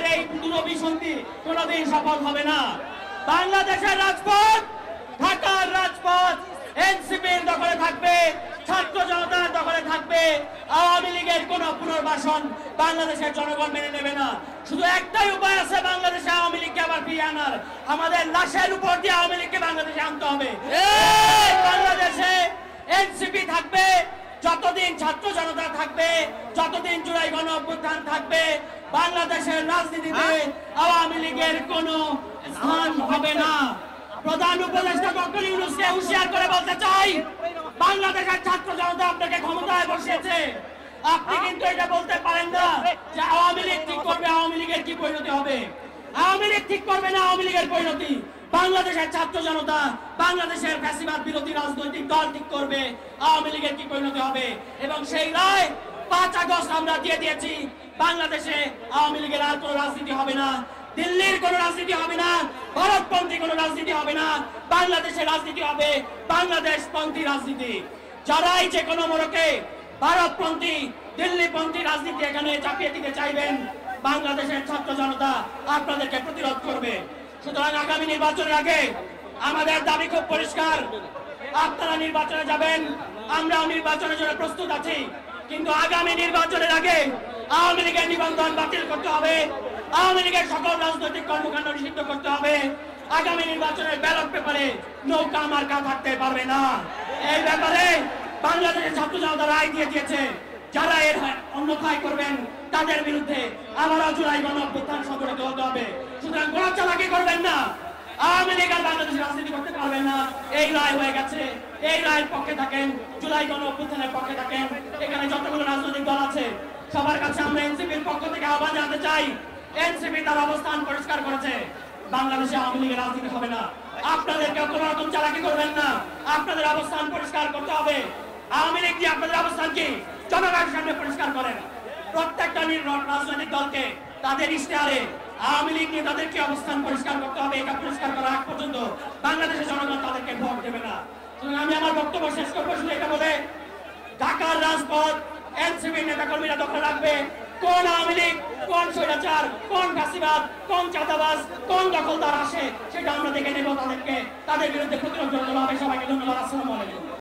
এই দূরভিসন্ধি কোনোদিন সফল হবে না। বাংলাদেশের রাজপথ, ঢাকার রাজপথ এনসিপির দখলে থাকবে, ছাত্র জনতার দখলে থাকবে। আওয়ামী লীগের কোন পুনর্বাসন বাংলাদেশের জনগণ মেনে নেবে না। শুধু একটাই উপায় আছে বাংলাদেশে আওয়ামী লীগকে আবার ফিরিয়ে আনার, আমাদের লাশের উপর দিয়ে আওয়ামী লীগকে বাংলাদেশে আনতে হবে। বাংলাদেশে এনসিপি থাকবে যতদিন, ছাত্র জনতা থাকবে যতদিন, জুলাই গণ অভ্যুত্থান থাকবে, বাংলাদেশের রাজনীতিতে আওয়ামী লীগের কোনো স্থান হবে না। প্রধান উপদেষ্টা ডক্টর ইউনূসকে হুঁশিয়ার করে বলতে চাই, বাংলাদেশের ছাত্র জনতা আপনাকে ক্ষমতায় বসিয়েছে, আপনি কিন্তু এটা বলতে পারেন না যে আওয়ামী লীগ ঠিক করবে আওয়ামী লীগের কি পরিণতি হবে। আওয়ামী লীগ ঠিক করবে না আওয়ামী লীগের পরিণতি, বাংলাদেশের ছাত্র জনতা, বাংলাদেশের ফ্যাসিবাদ বিরোধী রাজনৈতিক দল ঠিক করবে আওয়ামী লীগের কি পরিণতি হবে। এবং সেই রায় 5 আগস্ট আমরা দিয়ে দিয়েছি। বাংলাদেশে আওয়ামী লীগের আর কোনো রাজনীতি হবে না, দিল্লির কোনো রাজনীতি হবে না, ভারতপন্থী কোনো রাজনীতি হবে না, বাংলাদেশের রাজনীতি হবে বাংলাদেশপন্থী রাজনীতি। যারাই যে কোনো মোড়কে ভারতপন্থী, দিল্লিপন্থী রাজনীতি এখানে চাপিয়ে দিতে চাইবেন, বাংলাদেশের ছাত্র জনতা আপনাদেরকে প্রতিরোধ করবে। সুতরাং আগামী নির্বাচনের আগে আমাদের দাবি খুব পরিষ্কার, আপনারা নির্বাচনে যাবেন, আমরাও নির্বাচনের জন্য প্রস্তুত আছি, কিন্তু আগামী নির্বাচনের আগে আওয়ামী লীগের নিবন্ধন বাতিল করতে হবে, আওয়ামী লীগের সকল রাজনৈতিক কর্মকাণ্ড নিষিদ্ধ করতে হবে। আগামী নির্বাচনের ব্যালট পেপারে নৌকা মার্কা থাকতে পারবে না। এই ব্যাপারে বাংলাদেশের ছাত্র জনতা রায় দিয়ে দিয়েছে, যারা এর অন্যথায় করবেন তাদের বিরুদ্ধে আবারও জুলাই গণ অভ্যুত্থান সংগঠিত হতে হবে। সুতরাং কোনো চালাকি করবেন না, আওয়ামী লীগ আর বাংলাদেশের রাজনীতি করতে পারবেন না। এই রায় হয়ে গেছে, এই রায়ের পক্ষে থাকেন, জুলাই গণ অভ্যুত্থানের পক্ষে থাকেন। এখানে যতগুলো রাজনৈতিক দল আছে সবার কাছে আমরা এনসিপির পক্ষ থেকে আহ্বান জানাতে চাই, এনসিপি তার অবস্থান পরিষ্কার করেছে, বাংলাদেশে আওয়ামী লীগের রাজনীতি হবে না। আপনাদেরকে কোনো রকম চালাকি করবেন না, আপনাদের অবস্থান পরিষ্কার করতে হবে। আওয়ামী লীগ কি আপনাদের অবস্থান কি জনগণের সামনে পরিষ্কার করেন। প্রত্যেকটা রাজনৈতিক দলকে তাদের ইশতেহারে আওয়ামী লীগ নিয়ে তাদের কি অবস্থান পরিষ্কার করতে হবে, এটা পরিষ্কার করার আগ পর্যন্ত বাংলাদেশের জনগণ তাদেরকে ভোট দেবে না। আমি আমার বক্তব্য শেষ করবো শুধু এটা বলে, ঢাকার রাজপথ এনসিপি নেতাকর্মীরা দখল রাখবে। কোন আওয়ামী লীগ, কোন স্বৈরাচার, কোন ফ্যাসিবাদ, কোন চাঁদাবাজ, কোন দখলদার আসে সেটা আমরা দেখে নেব, তাদের বিরুদ্ধে প্রতিরোধ করতে হবে। সবাইকে ধন্যবাদ। আসসালামু আলাইকুম।